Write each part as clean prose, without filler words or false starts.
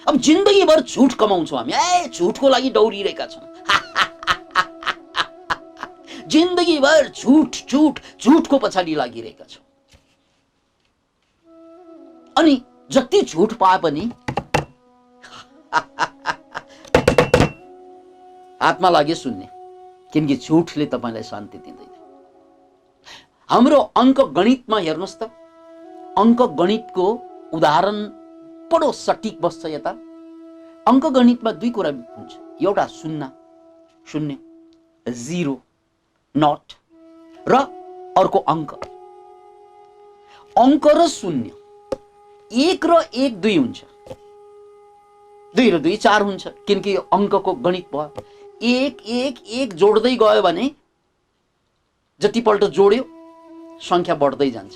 अब जिन्दगीभर झुट कमाउँछौँ हामी, झुटको लागि दौडिरहेका छौँ। जिन्दगीभर झुटको पछाडि लागिरहेका छौँ। अनि जति झुट पाए पनि हातमा लाग्यो सुन्ने, किनकि झुटले तपाईलाई शान्ति दिँदैन। हाम्रो अङ्क गणितमा हेर्नुहोस् त, अङ्क गणितको उदाहरण बडो सटिक बस्छ यता। अङ्क गणितमा दुई कुरा हुन्छ, एउटा शून्य शून्य, जिरो नट, र अर्को अङ्क। अङ्क र शून्य, एक र एक दुई हुन्छ, दुई र दुई चार हुन्छ, किनकि अङ्कको गणित भयो। एक एक एक जोड्दै गयो भने जतिपल्ट जोड्यो संख्या बढ्दै जान्छ,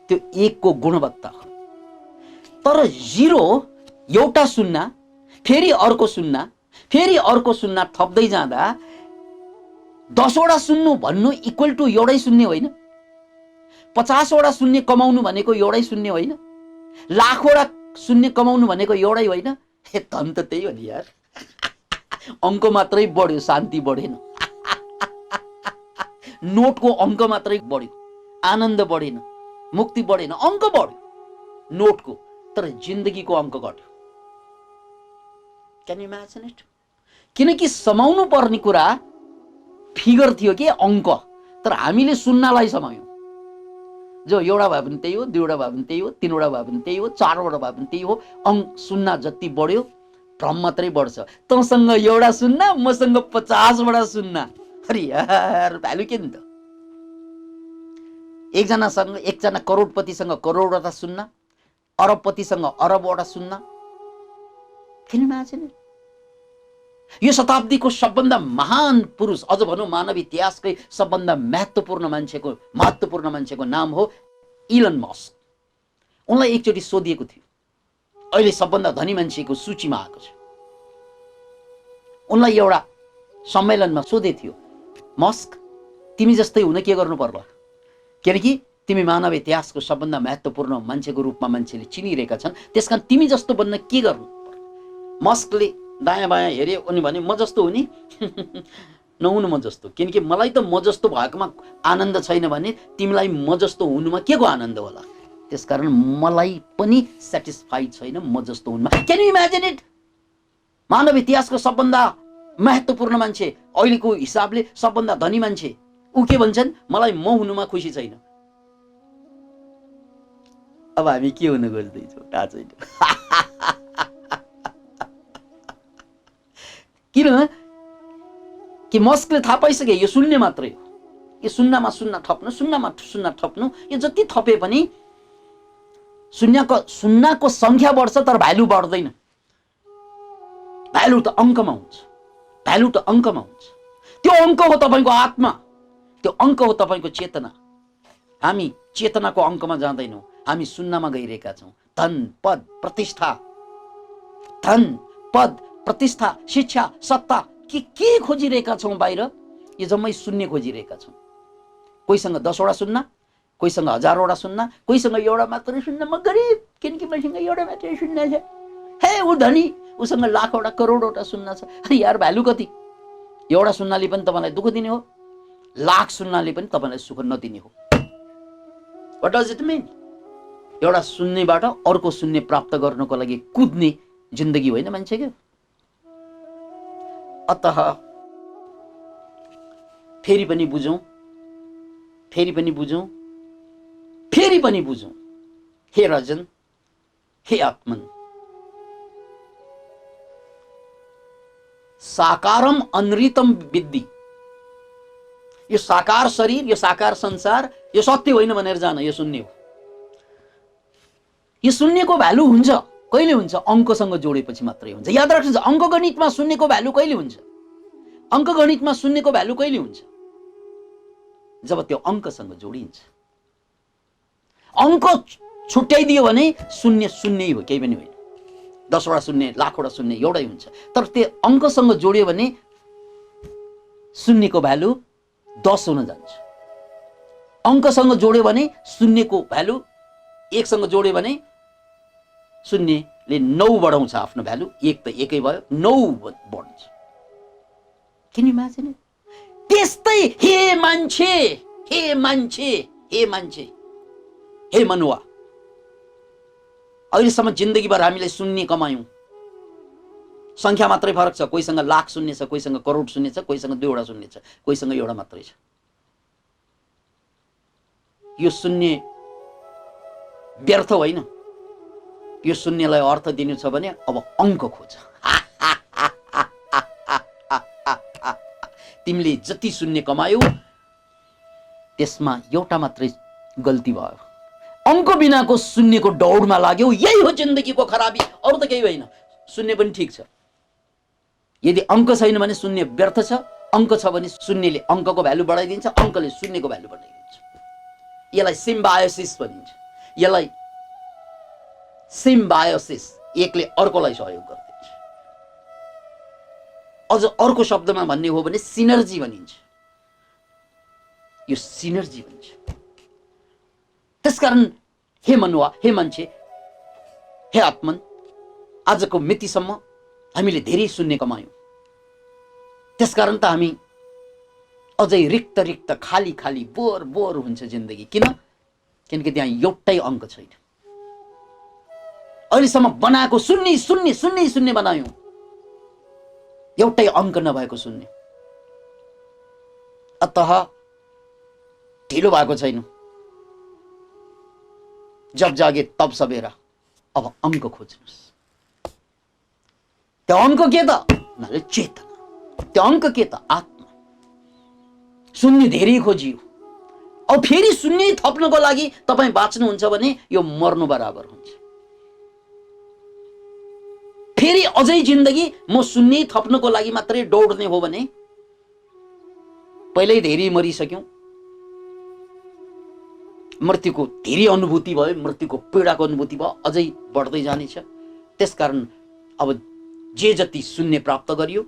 त्यो एकको गुणवत्ता हो। तर जिरो, एउटा शून्य, फेरि अर्को शून्य, फेरि अर्को शून्य थप्दै जाँदा 10 वटा शून्य भन्नु इक्वल टु एउटै शून्य होइन। 50 वटा शून्य कमाउनु भनेको एउटै शून्य होइन। लाख वटा शून्य कमाउनु भनेको एउटै होइन। धन त त्यही हो नि यार। अङ्क मात्रै बढ्यो, शान्ति बढेन। नोटको अङ्क मात्रै बढ्यो, आनन्द बढेन, मुक्ति बढेन। अङ्क बढ्यो नोटको, तर जिन्दगीको अङ्क घट्यो। Can you imagine it? किनकि समाउनु पर्ने कुरा फिगर थियो कि अङ्क, तर हामीले शून्यलाई समायौँ। जो एउटा भए पनि त्यही हो, दुईवटा भए पनि त्यही हो, तीनवटा भए पनि त्यही हो, चारवटा भए पनि त्यही हो। अङ्क शून्य जति बढ्यो भ्रम मात्रै बढ्छ। तँसँग एउटा शून्य, मसँग 50 वटा शून्य। अरे यार, भ्यालु के नि त? एकजना करोडपतिसँग करोडवटा शून्य, अरबपतिसँग अरबवटा शून्य। किन इमेजिन? यो शताब्दीको सबभन्दा महान पुरुष, अझ भनौँ मानव इतिहासकै सबभन्दा महत्त्वपूर्ण मान्छेको नाम हो इलन मस्क। उनलाई एकचोटि सोधिएको थियो, अहिले सबभन्दा धनी मान्छेको सूचीमा आएको छ। उनलाई एउटा सम्मेलनमा सोधे थियो, मस्क तिमी जस्तै हुन के गर्नु पर्ला? किनकि तिमी मानव इतिहासको सबभन्दा महत्त्वपूर्ण मान्छेको रूपमा मान्छेले चिनिरहेका छन्, त्यसकारण तिमी जस्तो बन्न के गर्नु पर्ला? मस्कले दायाँ बायाँ हेऱ्यो अनि भने म जस्तो हुने नहुनु म जस्तो, किनकि मलाई त म जस्तो भएकोमा आनन्द छैन भने तिमीलाई म जस्तो हुनुमा के को आनन्द होला? त्यसकारण मलाई पनि सेटिस्फाइड छैन म जस्तो हुनुमा। Can you imagine it? मानव इतिहासको सबभन्दा महत्त्वपूर्ण मान्छे, अहिलेको हिसाबले सबभन्दा धनी मान्छे, ऊ के भन्छन्? मलाई म हुनुमा खुसी छैन। अब हामी के हुन खोज्दैछौँ थाहा छैन। किन कि मस्कले थाहा पाइसके यो शून्य मात्रै हो। यो शून्यमा शून्य थप्नु, शून्यमा शून्य थप्नु, यो जति थपे पनि शून्यको संख्या बढ्छ, तर भ्यालु बढ्दैन। भ्यालु त अङ्कमा हुन्छ, भ्यालु त अङ्कमा हुन्छ। त्यो अङ्क हो तपाईँको आत्मा, त्यो अङ्क हो तपाईँको चेतना। हामी चेतनाको अङ्कमा जाँदैनौँ, हामी शून्यमा गइरहेका छौँ। धन पद प्रतिष्ठा, धन पद प्रतिष्ठा, शिक्षा, सत्ता, के खोजिरहेका छौँ बाहिर? यो जम्मै शून्य खोजिरहेका छौँ। कोहीसँग 10 वटा शून्य, कोहीसँग 1000 वटा शून्य, कोहीसँग एउटा मात्रै शून्य। म गरिब, किनकि मसँग एउटा मात्रै शून्य छ। हे ऊ धनी, उसँग लाखवटा करोडवटा शून्य छ। अरे यार, भ्यालु कति? एउटा शून्यले पनि तपाईँलाई दुःख दिने हो, लाख शून्यले पनि तपाईँलाई सुख नदिने हो। What does it mean? एउटा शून्यबाट अर्को शून्य प्राप्त गर्नको लागि कुद्ने जिन्दगी होइन मान्छेको। अतः फेरि पनि बुझौँ, फेरि पनि बुझौँ, फेरि पनि बुझौँ। हे रजन, हे आत्मन, साकारम अनृतम विद्धि। यो साकार शरीर, यो साकार संसार, यो सत्य होइन भनेर जान, यो शून्य हो। यो शून्यको भ्यालु हुन्छ कहिले हुन्छ? अङ्कसँग जोडेपछि मात्रै हुन्छ। याद राख्नुहोस्, अङ्कगणितमा शून्यको भ्यालु कहिले हुन्छ? अङ्कगणितमा शून्यको भ्यालु कहिले हुन्छ? जब त्यो अङ्कसँग जोडिन्छ। अङ्क छुट्याइदियो भने शून्य शून्यै हो, केही पनि होइन। 10 वटा शून्य, लाखवटा शून्य एउटै हुन्छ। तर त्यो अङ्कसँग जोड्यो भने शून्यको भ्यालु 10 हुन जान्छ। अङ्कसँग जोड्यो भने शून्यको भ्यालु 1सँग जोड्यो भने शून्य ले 9 बढाउँछ आफ्नो भ्यालु, 1 त एकै भयो, 9 बढ्छ। Can you imagine it? त्यस्तै हे मान्छे, हे मान्छे, हे मान्छे, हे मनुवा, अहिलेसम्म जिन्दगीभर हामीले शून्य कमायौं। संख्या मात्रै फरक छ, कोहीसँग लाख शून्य छ, कोहीसँग करोड शून्य छ, कोहीसँग 2 वटा शून्य छ, कोहीसँग एउटा मात्रै छ। यो शून्य व्यर्थ होइन, यो शून्यलाई अर्थ दिनु छ भने अब अंक खोज। तिमीले जति शून्य कमायौ त्यसमा एउटा मात्रै गल्ती भयो, अंक बिनाको शून्यको दौडमा लाग्यौ। यही हो जिन्दगीको खराबी, अरु त केही होइन। शून्य पनि ठीक छ, यदि अंक छैन भने शून्य व्यर्थ छ, अंक छ भने शून्यले अंकको भ्यालु बढाइदिन्छ, अंकले शून्यको भ्यालु बढाइदिन्छ। यसलाई सिम्बायोसिस भनिन्छ, यसलाई सिम्बायोसिस, एकले अर्कोलाई सहयोग गर्दिन्छ। अझ अर्को शब्दमा भन्ने हो भने सिनर्जी भनिन्छ, यो सिनर्जी भनिन्छ। त्यसकारण हे मनुवा, हे मान्छे, हे आत्मन, आजको मितिसम्म हामीले धेरै शून्य कमायौं। त्यसकारण त हामी अझै रिक्त रिक्त, खाली खाली, बोर बोर हुन्छ जिन्दगी। किनकि त्यहाँ एउटै अंक छैन। अहिलेसम्म बनाएको शून्य शून्य शून्य शून्य बनायौं, एउटै अंक नभएको शून्य। अतः ढिलो भएको छैन। जब जागे तब सवेरा, अब अंक खोज्नुस्। त्यो अंक के त? चेतना। त्यो अंक के त? आत्मा। शून्य धेरै खोजियो, अब फेरि शून्य थप्नको लागि तपाईं बाँच्नुहुन्छ भने यो मर्नु बराबर हुन्छ। फेरि अझै जिन्दगी म शून्य थप्नको लागि मात्रै दौड्ने हो भने पहिल्यै धेरै मरिसक्यौं, मृत्युको धेरै अनुभूति भयो, मृत्युको पीडाको अनुभूति भयो, अझै बढ्दै जानेछ। त्यसकारण अब जे जति शून्य प्राप्त गरियो,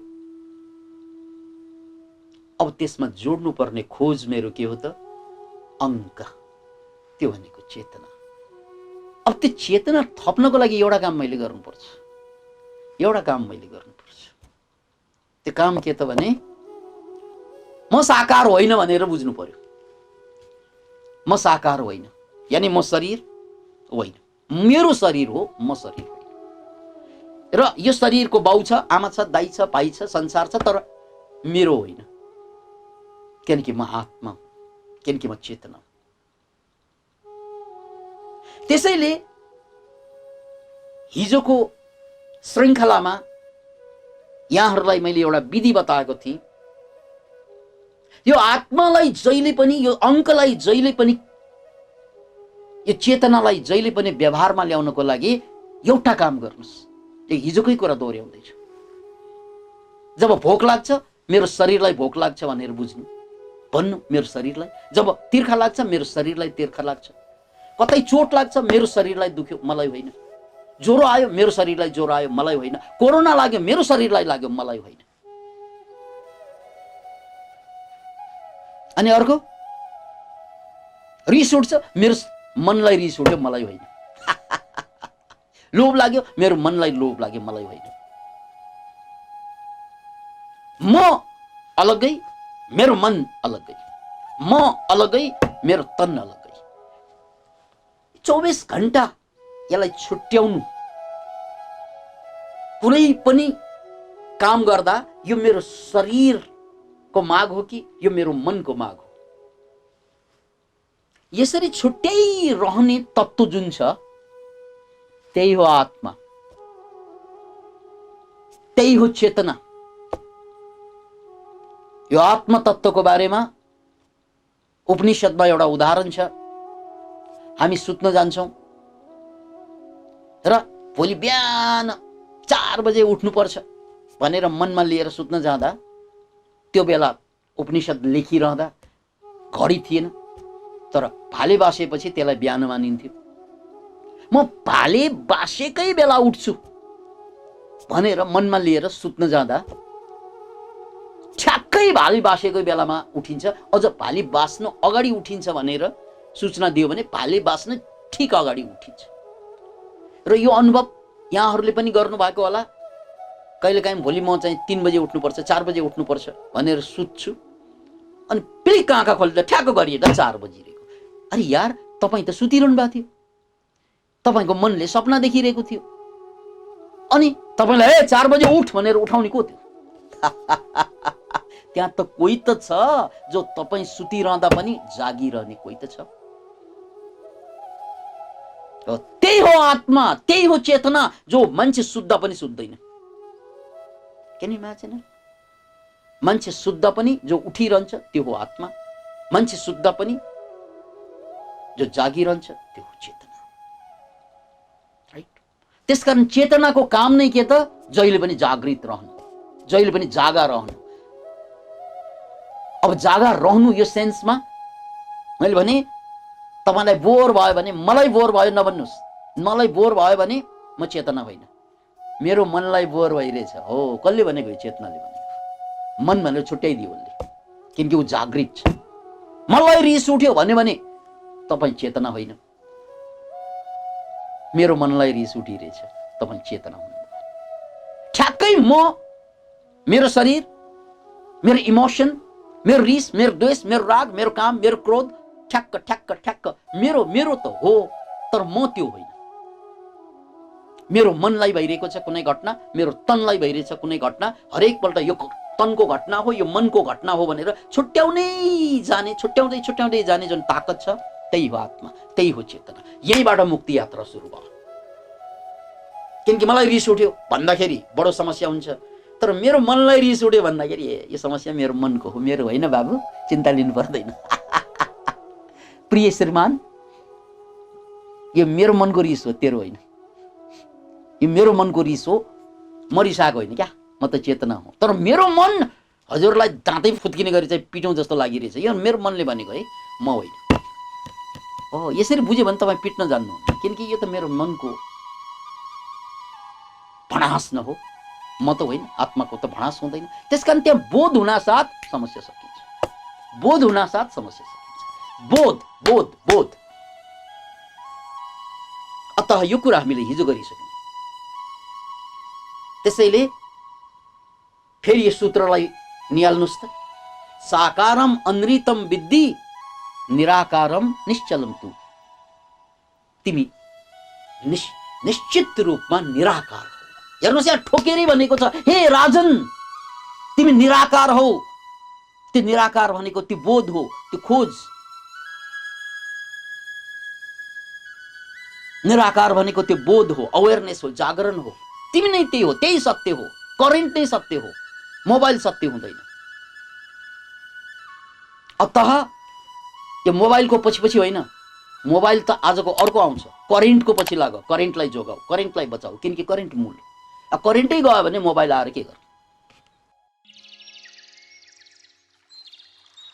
अब त्यसमा जोड्नु पर्ने खोज मेरो के हो त? अंक। त्यो भनेको चेतना। अब त्यो चेतना थप्नको लागि एउटा काम मैले गर्नुपर्छ, एउटा काम मैले गर्नुपर्छ। त्यो काम के त भने म साकार होइन भनेर बुझ्नु पर्यो। म साकार होइन, यानी म शरीर होइन, मेरो शरीर हो, म शरीर होइन। र यो शरीरको बाउ छ, आमा छ, दाइ छ, भाइ छ, संसार छ, तर मेरो होइन। किनकि म आत्मा, किनकि म चेतना। त्यसैले हिजोको श्रृङ्खलामा यहाँहरूलाई मैले एउटा विधि बताएको थिएँ। यो आत्मालाई जहिले पनि, यो अंकलाई जहिले पनि, यो चेतनालाई जहिले पनि व्यवहारमा ल्याउनको लागि एउटा काम गर्नुस्। त्यो हिजोकै कुरा दोहोऱ्याउँदैछु। जब भोक लाग्छ, मेरो शरीरलाई भोक लाग्छ भनेर बुझ्नु, भन्नु मेरो शरीरलाई। जब तिर्खा लाग्छ, मेरो शरीरलाई तिर्खा लाग्छ। कतै चोट लाग्छ, मेरो शरीरलाई दुख्यो, मलाई होइन। ज्वरो आयो, मेरो शरीरलाई ज्वरो आयो, मलाई होइन। कोरोना लाग्यो, मेरो शरीरलाई लाग्यो, मलाई होइन। अनि अर्को रिस उठ्छ, मेरो मनलाई रिस उठ्यो, मलाई होइन। लोभ लाग्यो, मेरो मनलाई लोभ लाग्यो, मलाई होइन। म अलग्गै, मेरो मन अलग्गै, म अलग्गै, मेरो तन अलग्गै। 24 घण्टा यसलाई छुट्याउनु कुनै पनि काम गर्दा यो मेरो शरीरको माग हो कि यो मेरो मनको माग हो? यसरी छुट्याइरहने तत्त्व जुन छ त्यही हो आत्मा, त्यही हो चेतना। यो आत्म तत्त्वको बारेमा उपनिषदमा एउटा उदाहरण छ। हामी सुत्न जान्छौं र भोलि बिहान 4 बजे उठ्नुपर्छ भनेर मनमा लिएर सुत्न जाँदा, त्यो बेला उपनिषद लेखिरहँदा घडी थिएन, तर भाले बासेपछि त्यसलाई बिहान मानिन्थ्यो। म भाले बासेकै बेला उठ्छु भनेर मनमा लिएर सुत्न जाँदा ठ्याक्कै भाले बासेकै बेलामा उठिन्छ। अझ भाले बास्नु अगाडि उठिन्छ भनेर सूचना दियो भने भाले बास्न ठीक अगाडि उठिन्छ। र यो अनुभव यहाँहरूले पनि गर्नुभएको होला। कहिलेकाहीँ भोलि म चाहिँ 3 बजे उठ्नुपर्छ, 4 बजे उठ्नुपर्छ भनेर सुत्छु, अनि पिलिक्क आँखा खोलेर ठ्याक्क गरिएला 4 बजिरहेको। अरे यार, तपाईँ त सुतिरहनु भएको थियो, तपाईँको मनले सपना देखिरहेको थियो, अनि तपाईँलाई 4 बजे उठ भनेर उठाउने को थियो? त्यहाँ त कोही त छ जो तपाईँ सुतिरहँदा पनि जागिरहने कोही त छ। त्यही हो आत्मा, त्यही हो चेतना जो मान्छे सुत्दा पनि सुत्दैन। Can you imagine? मान्छे सुत्दा पनि जो उठिरहन्छ त्यो हो आत्मा, मान्छे सुत्दा पनि जो जागिरहन्छ त्यो हो चेतना। राइट? त्यसकारण चेतनाको काम नै के त? जहिले पनि जागृत रहनु, जहिले पनि जागा रहनु। अब जागा रहनु यो सेन्समा मैले भने तपाईलाई बोर भयो भने, मलाई बोर भयो नभन्नुस्, मलाई बोर भयो भने म चेतना होइन, मेरो मनलाई बोर भइरहेछ। हो, कसले भनेको? चेतनाले भनेको। मन भनेर छुट्याइदियो उसले, किनकि ऊ जागृत छ। मलाई रिस उठ्यो भन्यो भने तपाईँ चेतना होइन, मेरो मनलाई रिस उठिरहेछ, तपाईँ चेतना हुनुभयो। ठ्याक्कै म, मेरो शरीर, मेरो इमोसन, मेरो रिस, मेरो द्वेष, मेरो राग, मेरो काम, मेरो क्रोध, ठ्याक्क ठ्याक्क ठ्याक्क मेरो त हो, तर म त्यो होइन। मेरो मनलाई भइरहेको छ कुनै घटना, मेरो तनलाई भइरहेछ कुनै घटना, हरेक पल्ट यो तनको घटना हो, यो मनको घटना हो भनेर छुट्याउँदै जाने, छुट्याउँदै छुट्याउँदै जाने जुन ताकत छ, त्यही हो आत्मा, त्यही हो चेतना। यहीबाट मुक्ति यात्रा सुरु भयो। किनकि मलाई रिस उठ्यो भन्दाखेरि बडो समस्या हुन्छ, तर मेरो मनलाई रिस उठ्यो भन्दाखेरि यो समस्या मेरो मनको हो, मेरो होइन बाबु, चिन्ता लिनु पर्दैन। प्रिय श्रीमान, यो मेरो मनको रिस हो, तेरो होइन। यो मेरो मनको रिस हो, म रिसाएको होइन क्या, म त चेतना हो। तर मेरो मन हजुरलाई दाँतै फुत्किने गरी चाहिँ पिटौँ जस्तो लागिरहेछ, यो मेरो मनले भनेको है, म होइन। हो, यसरी बुझ्यो भने तपाईँ पिट्न जान्नुहुन्न, किनकि यो त मेरो मनको भनास न हो, म त होइन। आत्माको त भनास हुँदैन। त्यसकारण त्यहाँ बोध हुनासाथ समस्या सकिन्छ, बोध हुनासाथ समस्या सकिन्छ। बोध बोध बोध। अतः यो कुरा हामीले हिजो गरिसक्यौँ। त्यसैले फेरि यो सूत्रलाई निहाल्नुस् त। साकारम अनृतम विद्धि निराकारम निश्चलम तु। तिमी निश्चित रूपमा निराकार हो। हेर्नुहोस् यहाँ ठोकेरै भनेको छ, हे राजन तिमी निराकार हौ। त्यो निराकार भनेको त्यो बोध हो, त्यो खोज। निराकार भनेको त्यो बोध हो, अवेरनेस हो, जागरण हो। तिमी नै त्यही हो, त्यही सत्य हो। करेन्ट नै सत्य हो, मोबाइल सत्य हुँदैन। अतः यो मोबाइलको पछि पछि होइन, मोबाइल त आजको अर्को आउँछ, करेन्टको पछि लाग, करेन्टलाई जोगाऊ, करेन्टलाई बचाऊ, किनकि करेन्ट मूल। करेन्टै गयो भने मोबाइल आएर के गर्नु?